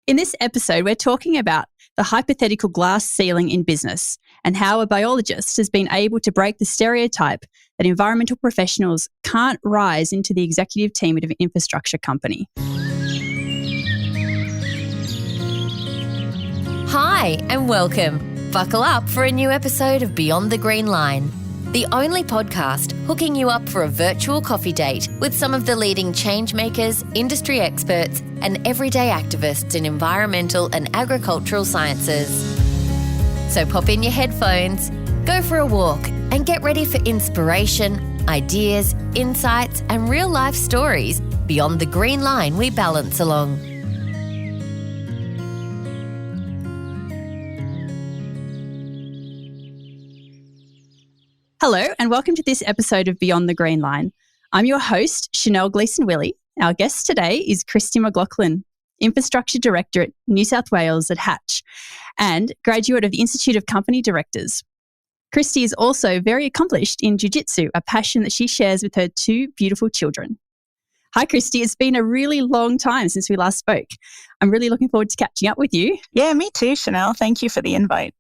In this episode, we're talking about the hypothetical glass ceiling in business and how a biologist has been able to break the stereotype that environmental professionals can't rise into the executive team of an infrastructure company. Hi and welcome. Buckle up for a new episode of Beyond the Green Line, the only podcast hooking you up for a virtual coffee date with some of the leading change makers, industry experts, and everyday activists in environmental and agricultural sciences. So pop in your headphones, go for a walk, and get ready for inspiration, ideas, insights, and real-life stories beyond the green line we balance along. Hello, and welcome to this episode of Beyond the Green Line. I'm your host, Chanel Gleeson-Willie. Our guest today is Kristi McLachlan, Infrastructure Director at New South Wales at Hatch and graduate of the Institute of Company Directors. Kristi is also very accomplished in Jiu Jitsu, a passion that she shares with her two beautiful children. Hi, Kristi. It's been a really long time since we last spoke. I'm really looking forward to catching up with you. Yeah, me too, Chanel. Thank you for the invite.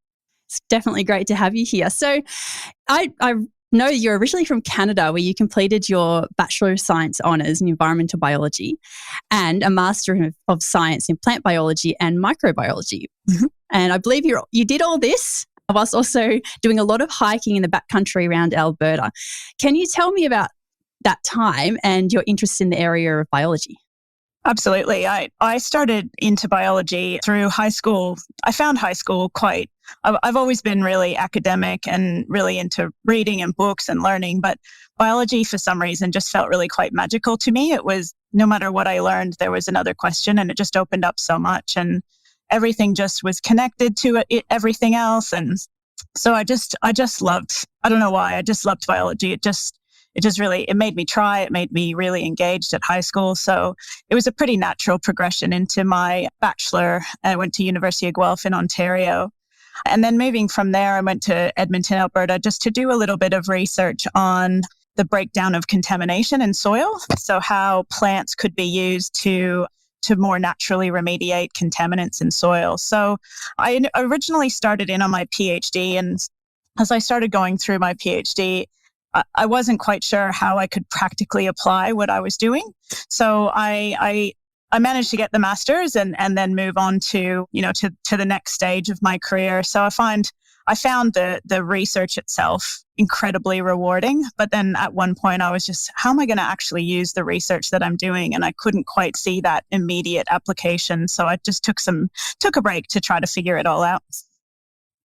It's definitely great to have you here. So I know you're originally from Canada, where you completed your Bachelor of Science Honours in Environmental Biology and a Master of Science in Plant Biology and Microbiology. Mm-hmm. And I believe you did all this whilst also doing a lot of hiking in the backcountry around Alberta. Can you tell me about that time and your interest in the area of biology? Absolutely. I started into biology through high school. I found high school I've always been really academic and really into reading and books and learning, but biology for some reason just felt really quite magical to me. It was, no matter what I learned, there was another question and it just opened up so much and everything just was connected to everything else. And so I just loved, I don't know why, I just loved biology. It made me try. It made me really engaged at high school. So it was a pretty natural progression into my bachelor. I went to University of Guelph in Ontario. And then moving from there, I went to Edmonton, Alberta, just to do a little bit of research on the breakdown of contamination in soil. So how plants could be used to more naturally remediate contaminants in soil. So I originally started in on my PhD. And as I started going through my PhD, I wasn't quite sure how I could practically apply what I was doing. So I managed to get the master's and then move on to the next stage of my career. So I found the research itself incredibly rewarding. But then at one point I was just, how am I going to actually use the research that I'm doing? And I couldn't quite see that immediate application. So I just took a break to try to figure it all out.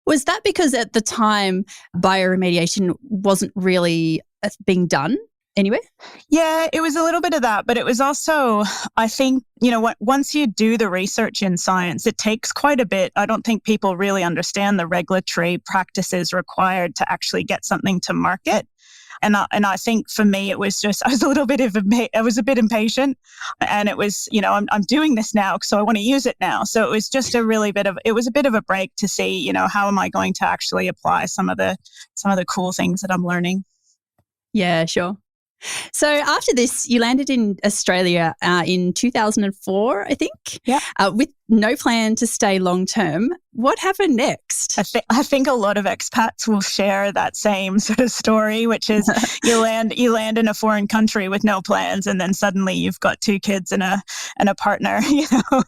Was that because at the time bioremediation wasn't really being done anywhere? Yeah, it was a little bit of that, but it was also, I think, once you do the research in science, it takes quite a bit. I don't think people really understand the regulatory practices required to actually get something to market. And I think for me, it was just, I was a bit impatient and it was, I'm doing this now, so I want to use it now. So it was just a bit of a break to see, how am I going to actually apply some of the cool things that I'm learning. Yeah, sure. So after this, you landed in Australia in 2004, I think, with no plan to stay long term. What happened next? I think a lot of expats will share that same sort of story, which is you land in a foreign country with no plans, and then suddenly you've got two kids and a partner,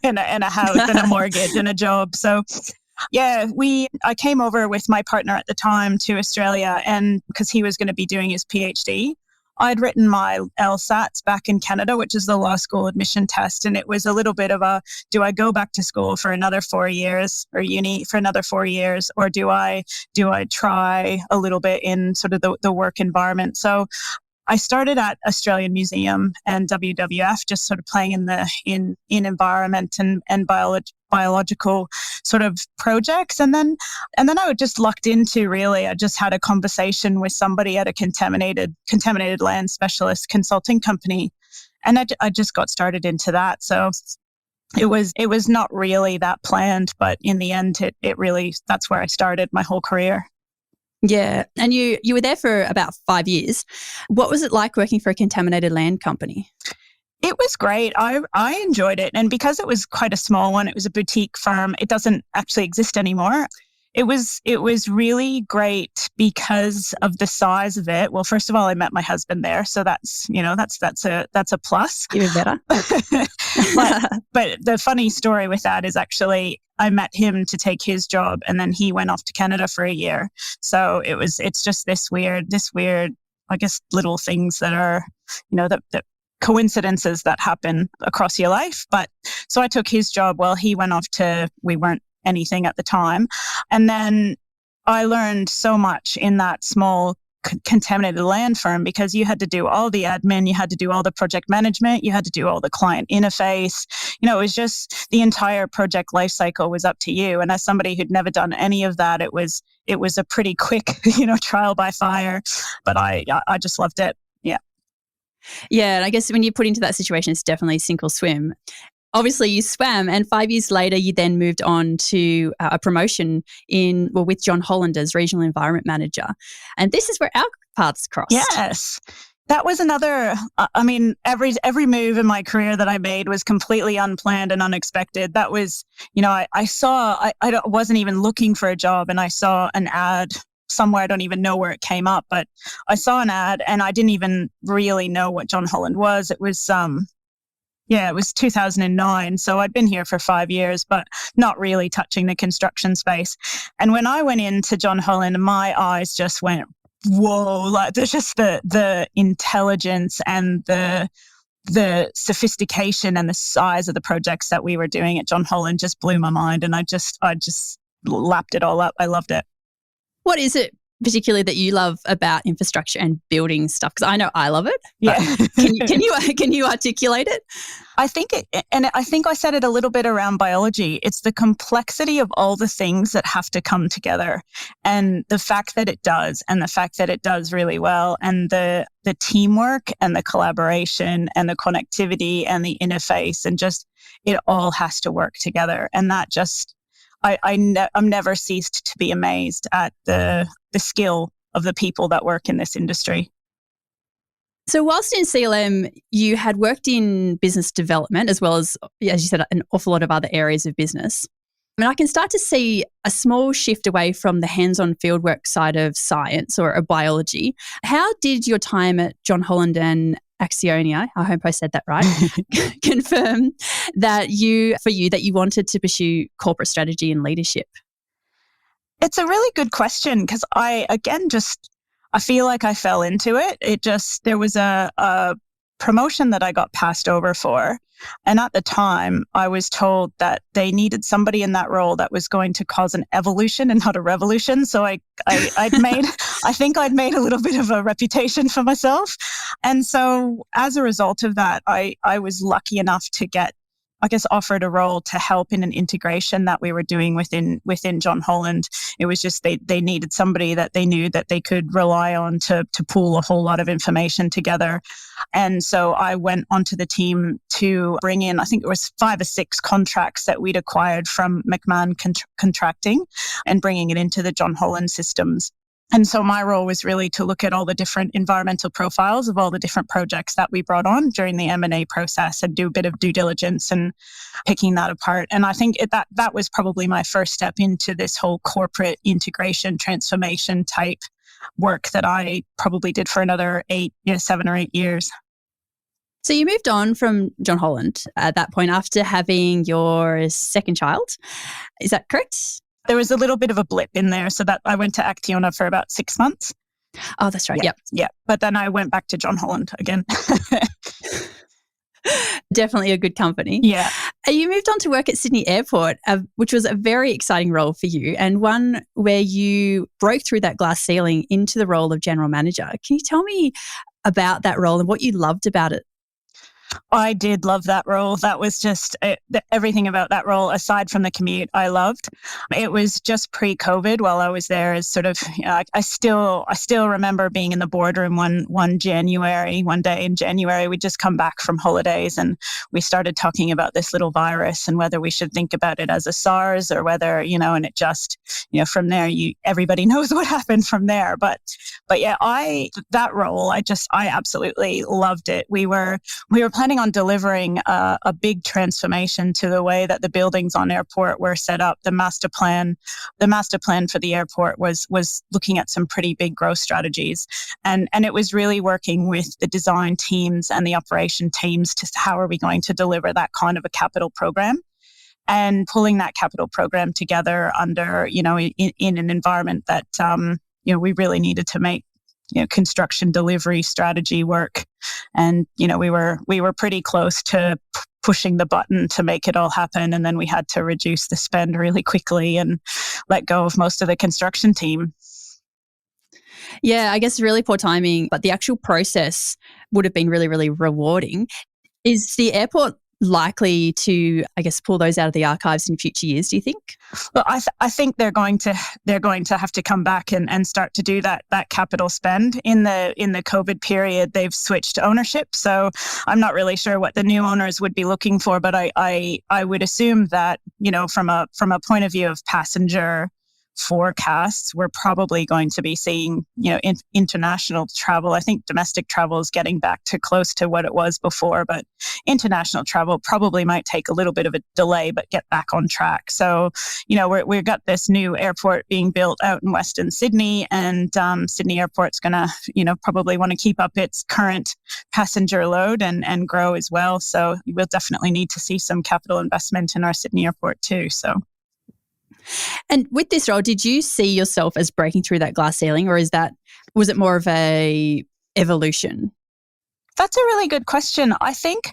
and a house and a mortgage and a job. So. Yeah, I came over with my partner at the time to Australia, and because he was going to be doing his PhD. I'd written my LSATs back in Canada, which is the law school admission test. And it was a little bit of do I go back to school for another 4 years or uni for another 4 years? Or do I try a little bit in sort of the work environment? So I started at Australian Museum and WWF, just sort of playing in environment and biological sort of projects. And then I was just lucked into, really, I just had a conversation with somebody at a contaminated land specialist consulting company. And I just got started into that. So it was not really that planned, but in the end, it really, that's where I started my whole career. Yeah. And you were there for about 5 years. What was it like working for a contaminated land company? It was great. I enjoyed it. And because it was quite a small one, it was a boutique firm. It doesn't actually exist anymore. It was really great because of the size of it. Well, first of all, I met my husband there, so that's a plus. Even better. but the funny story with that is actually I met him to take his job, and then he went off to Canada for a year. So it's just this weird, I guess, little things that are, that coincidences that happen across your life. But so I took his job while he went off we weren't anything at the time. And then I learned so much in that small contaminated land firm because you had to do all the admin, you had to do all the project management, you had to do all the client interface. It was just the entire project life cycle was up to you. And as somebody who'd never done any of that, it was a pretty quick, trial by fire. But I just loved it. Yeah. Yeah. And I guess when you put into that situation, it's definitely sink or swim. Obviously, you swam, and 5 years later, you then moved on to a promotion with John Holland as Regional Environment Manager. And this is where our paths crossed. Yes. That was another, every move in my career that I made was completely unplanned and unexpected. That was, I wasn't even looking for a job, and I saw an ad somewhere. I don't even know where it came up, but I saw an ad and I didn't even really know what John Holland was. It was, it was 2009. So I'd been here for 5 years, but not really touching the construction space. And when I went into John Holland, my eyes just went, whoa, like there's just the intelligence and the sophistication and the size of the projects that we were doing at John Holland just blew my mind. And I just lapped it all up. I loved it. What is it particularly that you love about infrastructure and building stuff? Because I know I love it. Yeah. Can you articulate it? I think I said it a little bit around biology. It's the complexity of all the things that have to come together, and the fact that it does, and the fact that it does really well, and the teamwork and the collaboration and the connectivity and the interface, and just it all has to work together. And that just I'm never ceased to be amazed at the skill of the people that work in this industry. So whilst in CLM, you had worked in business development as well as you said, an awful lot of other areas of business. I can start to see a small shift away from the hands-on fieldwork side of science or biology. How did your time at John Holland and Axionia, I hope I said that right, confirm that you wanted to pursue corporate strategy and leadership? It's a really good question because I feel like I fell into it. There was a promotion that I got passed over for. And at the time, I was told that they needed somebody in that role that was going to cause an evolution and not a revolution. So I think I'd made a little bit of a reputation for myself. And so as a result of that, I was lucky enough to get, I guess, offered a role to help in an integration that we were doing within John Holland. It was just they needed somebody that they knew that they could rely on to pool a whole lot of information together. And so I went onto the team to bring in, I think it was 5 or 6 contracts that we'd acquired from McMahon Contracting and bringing it into the John Holland systems. And so my role was really to look at all the different environmental profiles of all the different projects that we brought on during the M&A process and do a bit of due diligence and picking that apart. And I think that was probably my first step into this whole corporate integration transformation type work that I probably did for another 7 or 8 years. So you moved on from John Holland at that point after having your second child. Is that correct? There was a little bit of a blip in there, so that I went to Actiona for about 6 months. Oh, that's right. Yeah. But then I went back to John Holland again. Definitely a good company. Yeah. You moved on to work at Sydney Airport, which was a very exciting role for you and one where you broke through that glass ceiling into the role of general manager. Can you tell me about that role and what you loved about it? I did love that role. That was just everything about that role, aside from the commute, I loved. It was just pre-COVID while I was there. As sort of, I still remember being in the boardroom one day in January. We'd just come back from holidays and we started talking about this little virus and whether we should think about it as a SARS or whether, and it just, from there, everybody knows what happened from there. But yeah, that role, I absolutely loved it. We were planning planning on delivering a big transformation to the way that the buildings on airport were set up. The master plan for the airport was looking at some pretty big growth strategies, and it was really working with the design teams and the operation teams to how are we going to deliver that kind of a capital program, and pulling that capital program together under, in an environment that we really needed to make construction delivery strategy work. And, we were pretty close to pushing the button to make it all happen. And then we had to reduce the spend really quickly and let go of most of the construction team. Yeah, I guess really poor timing, but the actual process would have been really, really rewarding. Is the airport likely to, I guess, pull those out of the archives in future years, do you think? Well, I think they're going to have to come back and start to do that capital spend. In the COVID period, they've switched ownership, so I'm not really sure what the new owners would be looking for, but I would assume that, from a point of view of passenger forecasts, we're probably going to be seeing, international travel. I think domestic travel is getting back to close to what it was before, but international travel probably might take a little bit of a delay, but get back on track. So, we've got this new airport being built out in Western Sydney, and Sydney Airport's going to, probably want to keep up its current passenger load and grow as well. So we'll definitely need to see some capital investment in our Sydney Airport too. So. And with this role, did you see yourself as breaking through that glass ceiling, or was it more of a evolution? That's a really good question. I think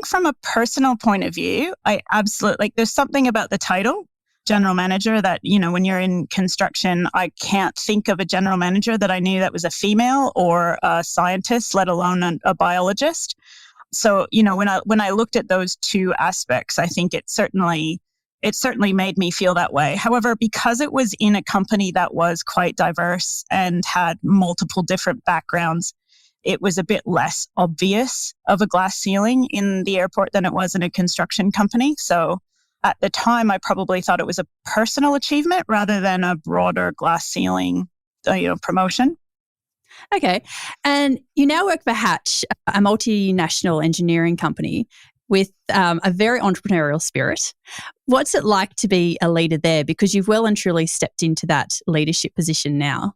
from a personal point of view, I absolutely, there's something about the title, general manager, that, when you're in construction, I can't think of a general manager that I knew that was a female or a scientist, let alone a biologist. So, when I looked at those two aspects, I think it certainly made me feel that way. However, because it was in a company that was quite diverse and had multiple different backgrounds, it was a bit less obvious of a glass ceiling in the airport than it was in a construction company. So at the time, I probably thought it was a personal achievement rather than a broader glass ceiling, promotion. Okay. And you now work for Hatch, a multinational engineering company with a very entrepreneurial spirit. What's it like to be a leader there? Because you've well and truly stepped into that leadership position now.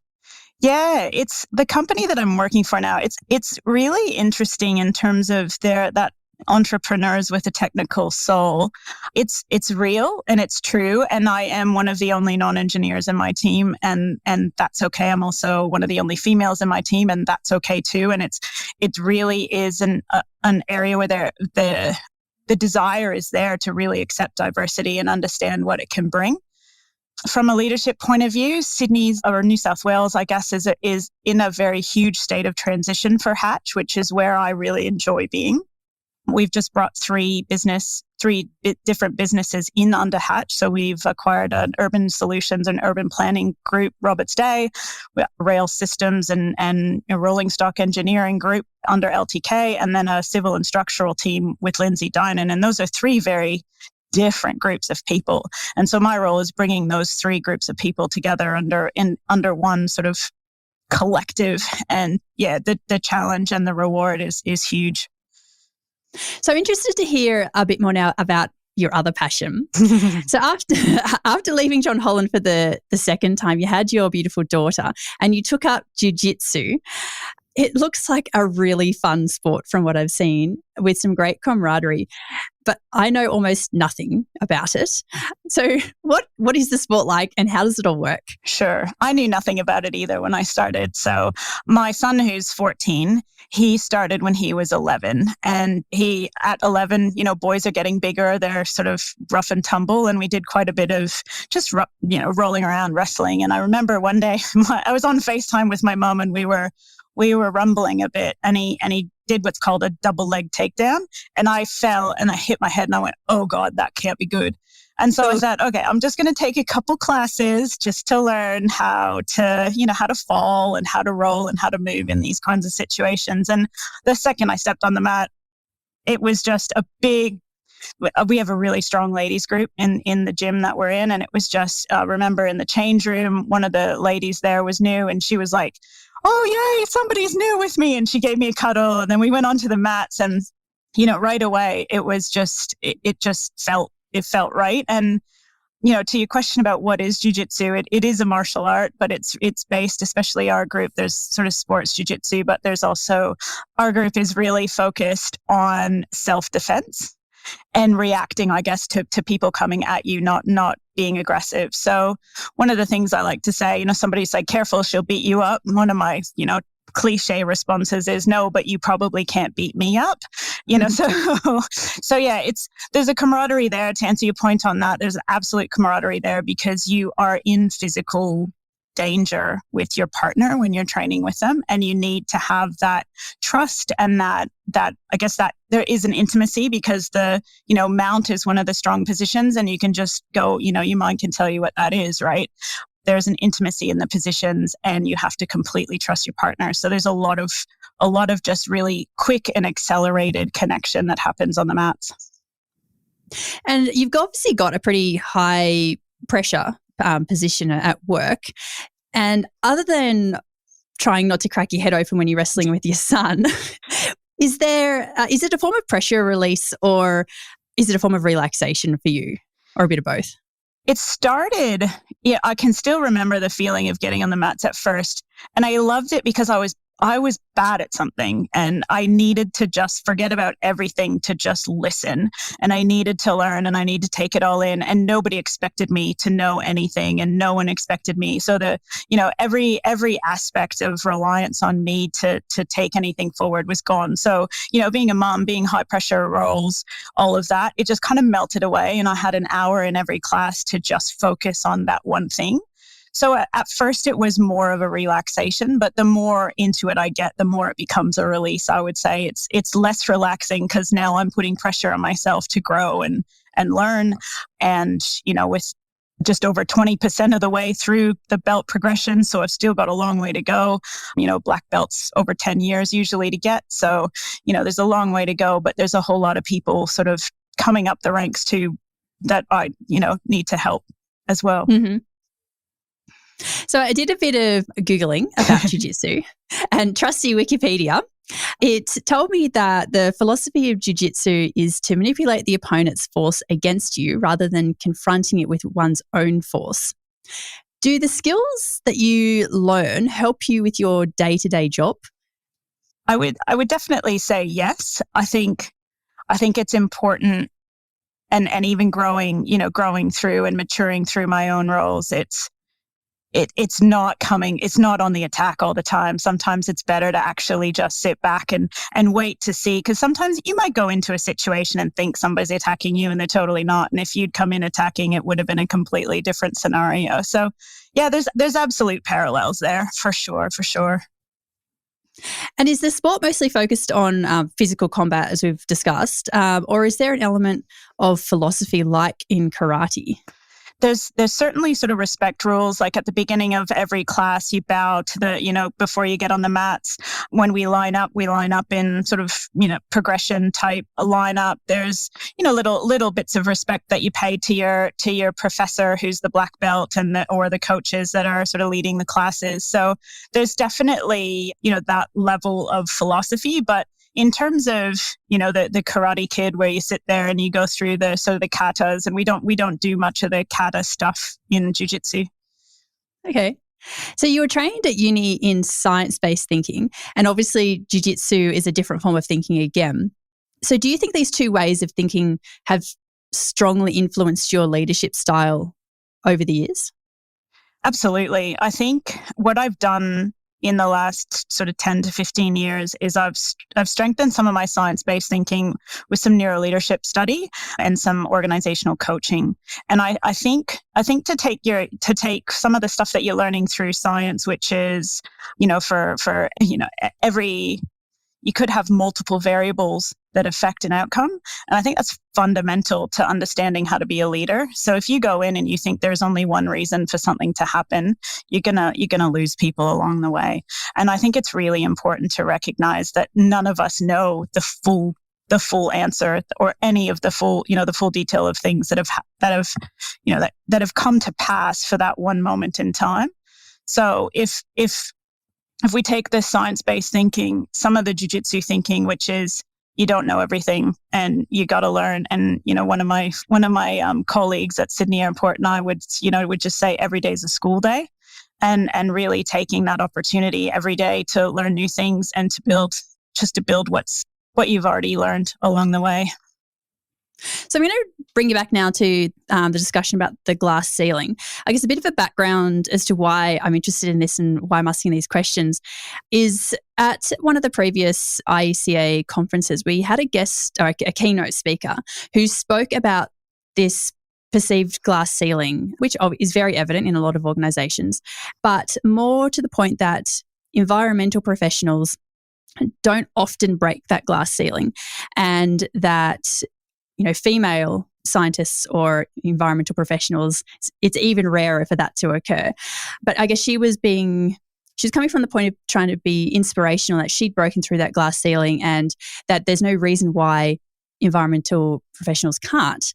Yeah, it's the company that I'm working for now. It's really interesting in terms of that entrepreneurs with a technical soul. It's real and it's true. And I am one of the only non-engineers in my team, and that's okay. I'm also one of the only females in my team, and that's okay too. And it really is an area where the desire is there to really accept diversity and understand what it can bring. From a leadership point of view, Sydney's, or New South Wales, I guess, is in a very huge state of transition for Hatch, which is where I really enjoy being. We've just brought three different businesses in under Hatch. So we've acquired an urban solutions and urban planning group, Roberts Day, rail systems and a rolling stock engineering group under LTK, and then a civil and structural team with Lindsay Dinan. And those are three very different groups of people. And so my role is bringing those three groups of people together under one sort of collective. And yeah, the challenge and the reward is huge. So interested to hear a bit more now about your other passion. So after leaving John Holland for the second time, you had your beautiful daughter and you took up Jiu Jitsu. It looks like a really fun sport from what I've seen, with some great camaraderie, but I know almost nothing about it. So what is the sport like and how does it all work? Sure. I knew nothing about it either when I started. So my son, who's 14, he started when he was 11, and at 11, boys are getting bigger. They're sort of rough and tumble. And we did quite a bit of just, rolling around, wrestling. And I remember one day I was on FaceTime with my mom, and we were rumbling a bit, and he did what's called a double leg takedown, and I fell and I hit my head and I went, oh God, that can't be good. And so I said, okay, I'm just going to take a couple classes just to learn how to fall and how to roll and how to move in these kinds of situations. And the second I stepped on the mat, it was just we have a really strong ladies group in the gym that we're in. And it was just, remember in the change room, one of the ladies there was new, and she was like, oh, yay, somebody's new with me. And she gave me a cuddle, and then we went onto the mats, and right away, it was just, it felt right. And, to your question about what is jiu-jitsu, it is a martial art, but it's based, especially our group, there's sort of sports jiu-jitsu, but there's also, our group is really focused on self-defense and reacting, I guess, to people coming at you, not being aggressive. So one of the things I like to say, somebody's like, careful, she'll beat you up. One of my, cliche responses is, no, but you probably can't beat me up. So yeah, there's a camaraderie there. To answer your point on that, there's an absolute camaraderie there because you are in physical danger with your partner when you're training with them, and you need to have that trust and that I guess that there is an intimacy because the mount is one of the strong positions, and you can just go, your mind can tell you what that is, right? There's an intimacy in the positions, and you have to completely trust your partner. So there's a lot of just really quick and accelerated connection that happens on the mats. And you've obviously got a pretty high pressure position at work. And other than trying not to crack your head open when you're wrestling with your son, is it a form of pressure release, or is it a form of relaxation for you, or a bit of both? It started, I can still remember the feeling of getting on the mats at first. And I loved it because I was bad at something, and I needed to just forget about everything to just listen. And I needed to learn, and I needed to take it all in, and nobody expected me to know anything, and no one expected me. So every aspect of reliance on me to take anything forward was gone. So, being a mom, being high pressure roles, all of that, it just kind of melted away. And I had an hour in every class to just focus on that one thing. So at first it was more of a relaxation, but the more into it I get, the more it becomes a release. I would say it's less relaxing because now I'm putting pressure on myself to grow and learn. And, with just over 20% of the way through the belt progression, so I've still got a long way to go. Black belts over 10 years usually to get. So, there's a long way to go, but there's a whole lot of people sort of coming up the ranks too that I, need to help as well. Mm-hmm. So I did a bit of Googling about Jiu Jitsu, and trusty Wikipedia, it told me that the philosophy of Jiu Jitsu is to manipulate the opponent's force against you rather than confronting it with one's own force. Do the skills that you learn help you with your day-to-day job? I would definitely say yes. I think it's important, and even growing through and maturing through my own roles. It's not on the attack all the time. Sometimes it's better to actually just sit back and wait to see, because sometimes you might go into a situation and think somebody's attacking you and they're totally not. And if you'd come in attacking, it would have been a completely different scenario. So yeah, there's absolute parallels there for sure. And is the sport mostly focused on physical combat, as we've discussed, or is there an element of philosophy like in karate? There's certainly sort of respect rules. Like at the beginning of every class, you bow to the, before you get on the mats. When we line up in sort of, progression type lineup. There's, little bits of respect that you pay to your professor who's the black belt or the coaches that are sort of leading the classes. So there's definitely, that level of philosophy, but in terms of, the Karate Kid where you sit there and you go through the sort of the katas, and we don't do much of the kata stuff in jiu-jitsu. Okay. So you were trained at uni in science-based thinking, and obviously jiu-jitsu is a different form of thinking again. So do you think these two ways of thinking have strongly influenced your leadership style over the years? Absolutely. I think what I've done in the last sort of 10 to 15 years is I've strengthened some of my science-based thinking with some neuroleadership study and some organizational coaching. And I think to take some of the stuff that you're learning through science, which is, you could have multiple variables that affect an outcome. And I think that's fundamental to understanding how to be a leader. So if you go in and you think there's only one reason for something to happen, you're gonna lose people along the way. And I think it's really important to recognize that none of us know the full answer or any of the full detail of things that have come to pass for that one moment in time. So if we take this science-based thinking, some of the jiu-jitsu thinking, which is, you don't know everything and you got to learn. And, one of my colleagues at Sydney Airport and I would just say every day is a school day, and really taking that opportunity every day to learn new things and to build what you've already learned along the way. So I'm going to bring you back now to the discussion about the glass ceiling. I guess a bit of a background as to why I'm interested in this and why I'm asking these questions is at one of the previous IECA conferences, we had a guest or a keynote speaker who spoke about this perceived glass ceiling, which is very evident in a lot of organisations, but more to the point that environmental professionals don't often break that glass ceiling, and that female scientists or environmental professionals, it's even rarer for that to occur. But I guess she's coming from the point of trying to be inspirational, that she'd broken through that glass ceiling and that there's no reason why environmental professionals can't.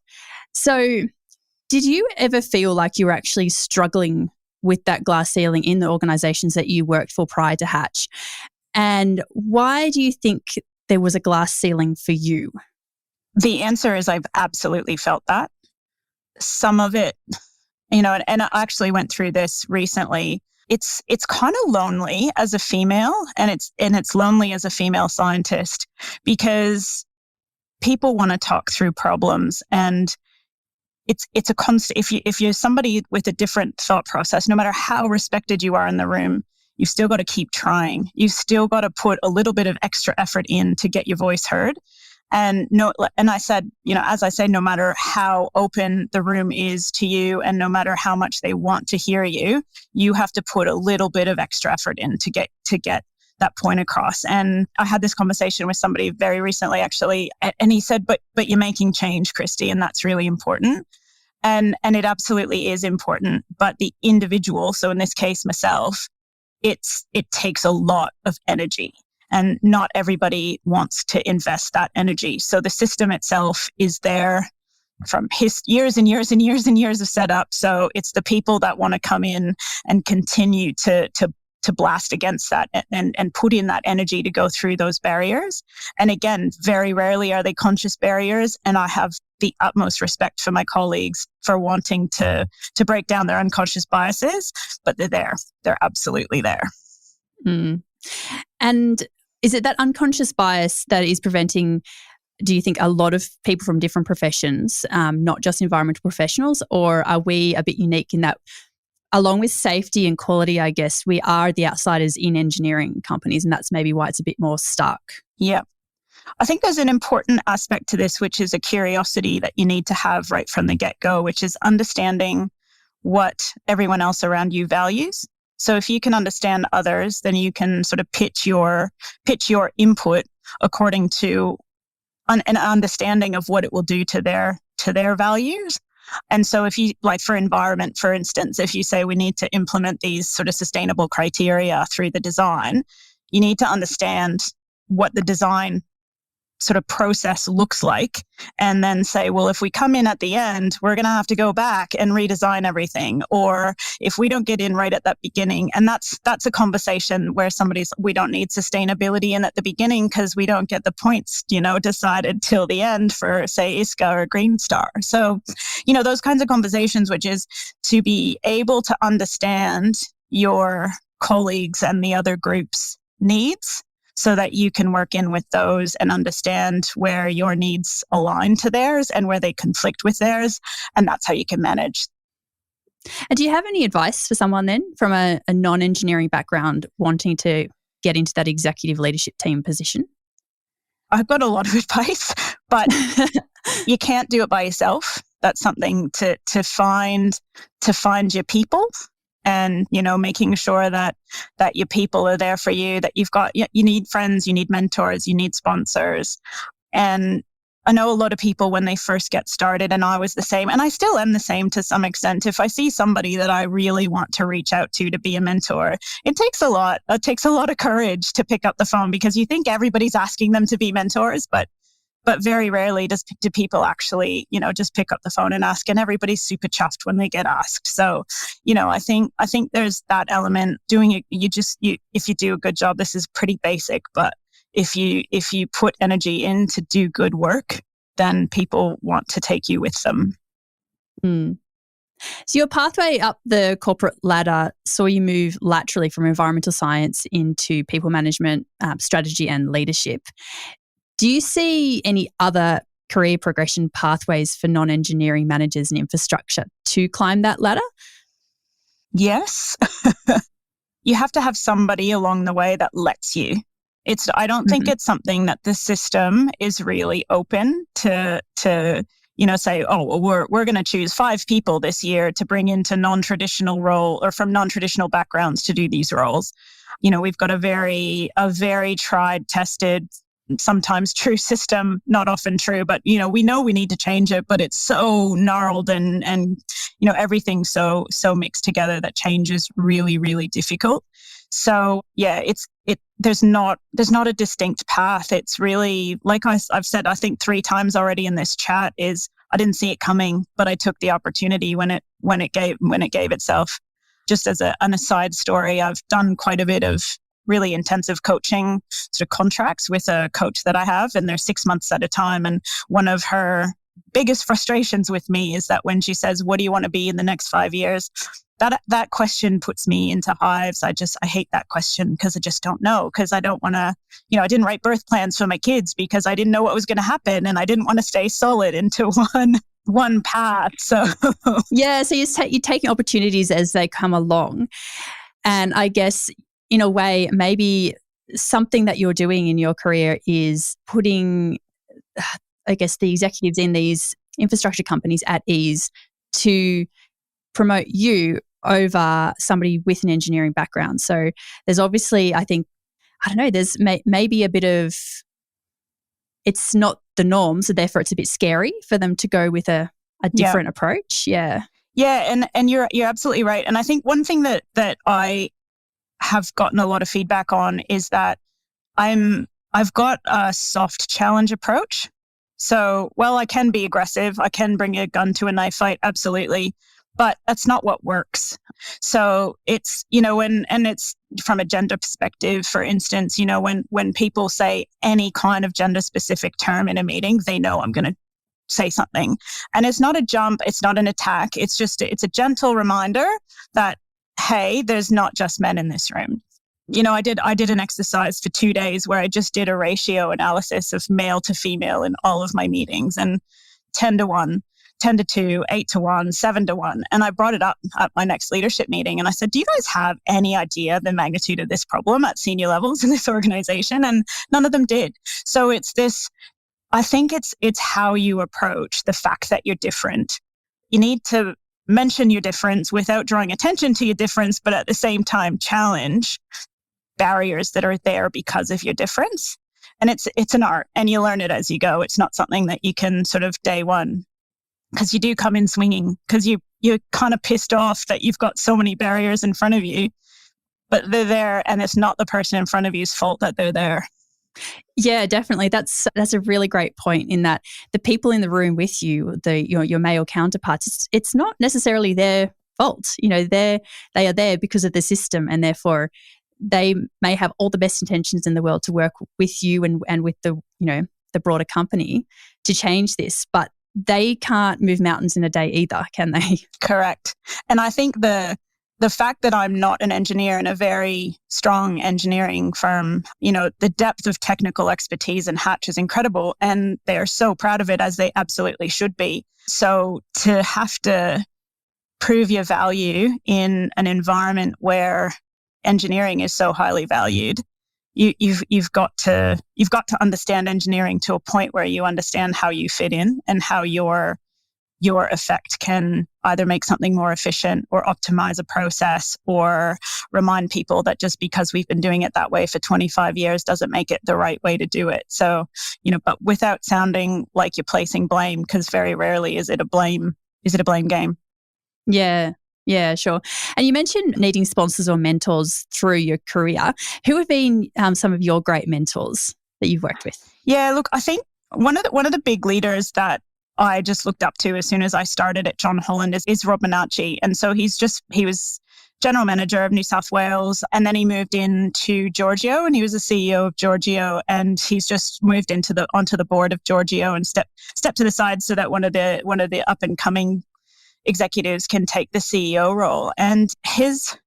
So did you ever feel like you were actually struggling with that glass ceiling in the organisations that you worked for prior to Hatch? And why do you think there was a glass ceiling for you? The answer is I've absolutely felt that. Some of it, and I actually went through this recently. It's kind of lonely as a female, and it's lonely as a female scientist, because people want to talk through problems, and it's a constant. If you're somebody with a different thought process, no matter how respected you are in the room, you've still got to keep trying. You've still got to put a little bit of extra effort in to get your voice heard. And I said, as I say, no matter how open the room is to you and no matter how much they want to hear you, you have to put a little bit of extra effort in to get that point across. And I had this conversation with somebody very recently, actually, and he said, but you're making change, Kristi, and that's really important. And it absolutely is important. But the individual, so in this case, myself, it takes a lot of energy. And not everybody wants to invest that energy. So the system itself is there from years and years and years and years of setup. So it's the people that want to come in and continue to blast against that and put in that energy to go through those barriers. And again, very rarely are they conscious barriers. And I have the utmost respect for my colleagues for wanting to break down their unconscious biases, but they're there. They're absolutely there. Mm. And is it that unconscious bias that is preventing, do you think, a lot of people from different professions, not just environmental professionals, or are we a bit unique in that, along with safety and quality, I guess, we are the outsiders in engineering companies, and that's maybe why it's a bit more stuck? Yeah. I think there's an important aspect to this, which is a curiosity that you need to have right from the get-go, which is understanding what everyone else around you values. So if you can understand others, then you can sort of pitch your input according to an understanding of what it will do to their values. And so if you, like for environment, for instance, if you say we need to implement these sort of sustainable criteria through the design, you need to understand what the design sort of process looks like, and then say, well, if we come in at the end, we're going to have to go back and redesign everything. Or if we don't get in right at that beginning, and that's a conversation where we don't need sustainability in at the beginning because we don't get the points, decided till the end for, say, ISCA or Green Star. So, those kinds of conversations, which is to be able to understand your colleagues and the other group's needs, so that you can work in with those and understand where your needs align to theirs and where they conflict with theirs. And that's how you can manage. And do you have any advice for someone then from a non-engineering background wanting to get into that executive leadership team position? I've got a lot of advice, but you can't do it by yourself. That's something to find your people. And, making sure that your people are there for you, that you need friends, you need mentors, you need sponsors. And I know a lot of people when they first get started, and I was the same, and I still am the same to some extent. If I see somebody that I really want to reach out to be a mentor, it takes a lot. It takes a lot of courage to pick up the phone, because you think everybody's asking them to be mentors, but very rarely do people actually, just pick up the phone and ask, and everybody's super chuffed when they get asked. So, I think there's that element. Doing it, if you do a good job, this is pretty basic, but if you put energy in to do good work, then people want to take you with them. Mm. So your pathway up the corporate ladder saw you move laterally from environmental science into people management, strategy and leadership. Do you see any other career progression pathways for non-engineering managers in infrastructure to climb that ladder? Yes. You have to have somebody along the way that lets you. I don't think it's something that the system is really open to say, oh, well, we're going to choose 5 people this year to bring into non-traditional role or from non-traditional backgrounds to do these roles. We've got a very tried, tested, sometimes true system, not often true, but we know we need to change it, but it's so gnarled and everything's so mixed together that change is really, really difficult. So yeah, there's not a distinct path. It's really, like I've said, I think 3 times already in this chat, is I didn't see it coming, but I took the opportunity when it gave itself. Just as an aside story, I've done quite a bit of really intensive coaching sort of contracts with a coach that I have, and they're 6 months at a time. And one of her biggest frustrations with me is that when she says, what do you want to be in the next 5 years? That question puts me into hives. I hate that question because I just don't know, because I don't want to, I didn't write birth plans for my kids because I didn't know what was going to happen, and I didn't want to stay solid into one path. So yeah, so you're taking opportunities as they come along. And I guess in a way, maybe something that you're doing in your career is putting, I guess, the executives in these infrastructure companies at ease to promote you over somebody with an engineering background. So there's obviously, I think, there's maybe a bit of, it's not the norm, so therefore it's a bit scary for them to go with a different approach. Yeah. Yeah, and you're absolutely right. And I think one thing that I have gotten a lot of feedback on is that I've got a soft challenge approach. So, well, I can be aggressive. I can bring a gun to a knife fight, absolutely. But that's not what works. So it's, and it's from a gender perspective, for instance, when people say any kind of gender specific term in a meeting, they know I'm going to say something. And it's not a jump. It's not an attack. It's a gentle reminder that, hey, there's not just men in this room. I did an exercise for 2 days where I just did a ratio analysis of male to female in all of my meetings, and 10-1, 10-2, 8-1, 7-1. And I brought it up at my next leadership meeting. And I said, do you guys have any idea the magnitude of this problem at senior levels in this organization? And none of them did. So I think it's how you approach the fact that you're different. You need to mention your difference without drawing attention to your difference, but at the same time challenge barriers that are there because of your difference. And it's an art, and you learn it as you go. It's not something that you can sort of day one, because you do come in swinging, because you're kind of pissed off that you've got so many barriers in front of you, but they're there, and it's not the person in front of you's fault that they're there. Yeah, definitely. That's a really great point, in that the people in the room with you, your male counterparts, it's not necessarily their fault. They are there because of the system, and therefore they may have all the best intentions in the world to work with you and with the broader company to change this, but they can't move mountains in a day either, can they? Correct. And I think the fact that I'm not an engineer in a very strong engineering firm, the depth of technical expertise in Hatch is incredible, and they're so proud of it, as they absolutely should be. So to have to prove your value in an environment where engineering is so highly valued, you've got to understand engineering to a point where you understand how you fit in and how your effect can either make something more efficient or optimize a process, or remind people that just because we've been doing it that way for 25 years doesn't make it the right way to do it. So, but without sounding like you're placing blame, because very rarely is it a blame game. Yeah, sure. And you mentioned needing sponsors or mentors through your career. Who have been some of your great mentors that you've worked with? Yeah, look, I think one of the big leaders that I just looked up to as soon as I started at John Holland is Rob Minacci. And so he was general manager of New South Wales, and then he moved into Giorgio, and he was the CEO of Giorgio, and he's just moved onto the board of Giorgio and stepped to the side so that one of the up and coming executives can take the CEO role. And his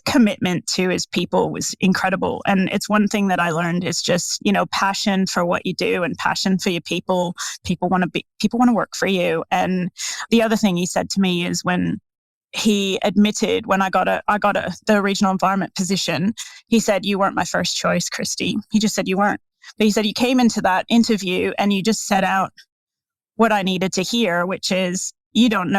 commitment to his people was incredible. And it's one thing that I learned is just, passion for what you do and passion for your people. People want to work for you. And the other thing he said to me is when he admitted when I got the regional environment position, he said, "You weren't my first choice, Kristi." He just said, "You weren't." But he said, "You came into that interview and you just set out what I needed to hear, which is, you don't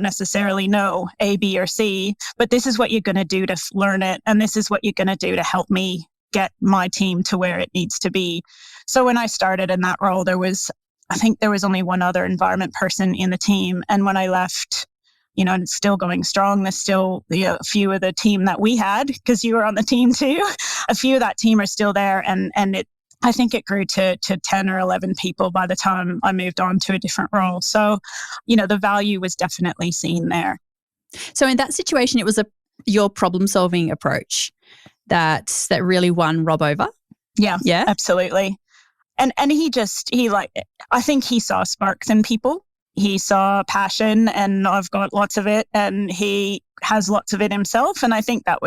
necessarily know A, B, or C, but this is what you're going to do to learn it. And this is what you're going to do to help me get my team to where it needs to be." So when I started in that role, I think there was only one other environment person in the team. And when I left, and it's still going strong. There's still a few of the team that we had, because you were on the team too. A few of that team are still there. And I think it grew to 10 or 11 people by the time I moved on to a different role. So, the value was definitely seen there. So in that situation, it was your problem-solving approach that really won Rob over? Yeah, yeah, absolutely. And I think he saw sparks in people. He saw passion, and I've got lots of it, and he has lots of it himself. And I think but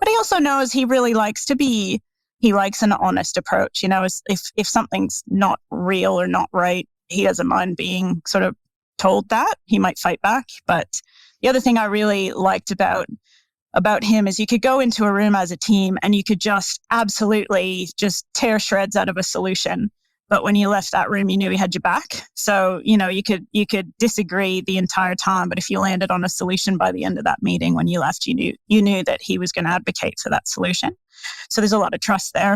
he also knows he really likes he likes an honest approach. If something's not real or not right, he doesn't mind being sort of told that. He might fight back. But the other thing I really liked about him is you could go into a room as a team and you could just absolutely just tear shreds out of a solution. But when you left that room, you knew he had your back. So, you could disagree the entire time, but if you landed on a solution by the end of that meeting, when you left, you knew that he was going to advocate for that solution. So there's a lot of trust there.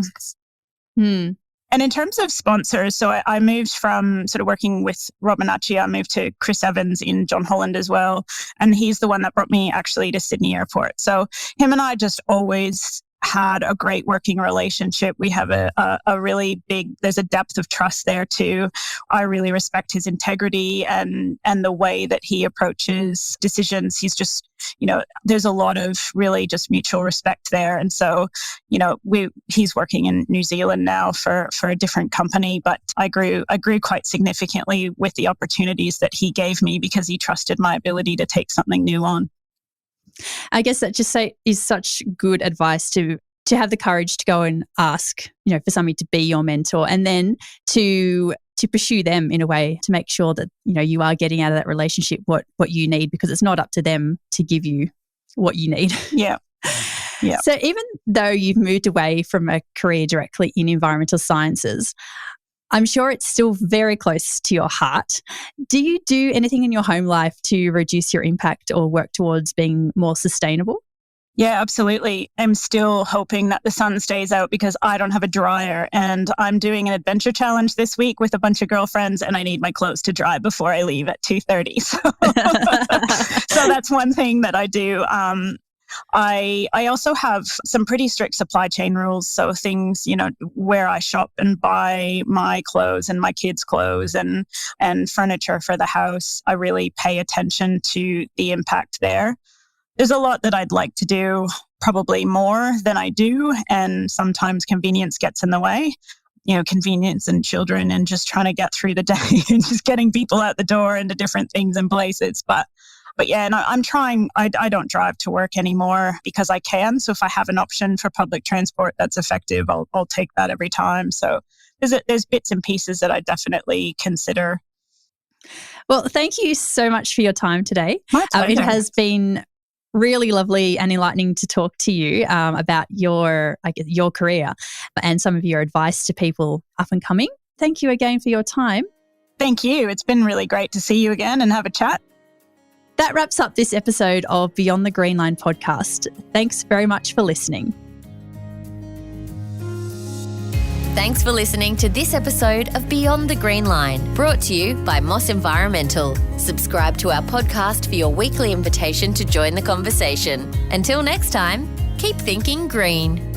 And in terms of sponsors, so I moved from sort of working with Rob Minacci, I moved to Chris Evans in John Holland as well. And he's the one that brought me actually to Sydney Airport. So him and I just always had a great working relationship. We have a really there's a depth of trust there too. I really respect his integrity and the way that he approaches decisions. He's just, there's a lot of really just mutual respect there. And so, he's working in New Zealand now for a different company, but I grew quite significantly with the opportunities that he gave me because he trusted my ability to take something new on. I guess that is such good advice to have the courage to go and ask, for somebody to be your mentor, and then to pursue them in a way to make sure that, you are getting out of that relationship what you need, because it's not up to them to give you what you need. Yeah. Yeah. So even though you've moved away from a career directly in environmental sciences, I'm sure it's still very close to your heart. Do you do anything in your home life to reduce your impact or work towards being more sustainable? Yeah, absolutely. I'm still hoping that the sun stays out because I don't have a dryer, and I'm doing an adventure challenge this week with a bunch of girlfriends, and I need my clothes to dry before I leave at 2:30. So that's one thing that I do. I also have some pretty strict supply chain rules. So things, where I shop and buy my clothes and my kids' clothes and furniture for the house, I really pay attention to the impact there. There's a lot that I'd like to do, probably more than I do. And sometimes convenience gets in the way. Convenience and children and just trying to get through the day and just getting people out the door into different things and places. But yeah, and I'm trying, I don't drive to work anymore because I can. So if I have an option for public transport that's effective, I'll take that every time. So there's bits and pieces that I definitely consider. Well, thank you so much for your time today. My pleasure. It has been really lovely and enlightening to talk to you about your career and some of your advice to people up and coming. Thank you again for your time. Thank you. It's been really great to see you again and have a chat. That wraps up this episode of Beyond the Green Line podcast. Thanks very much for listening. Thanks for listening to this episode of Beyond the Green Line, brought to you by Moss Environmental. Subscribe to our podcast for your weekly invitation to join the conversation. Until next time, keep thinking green.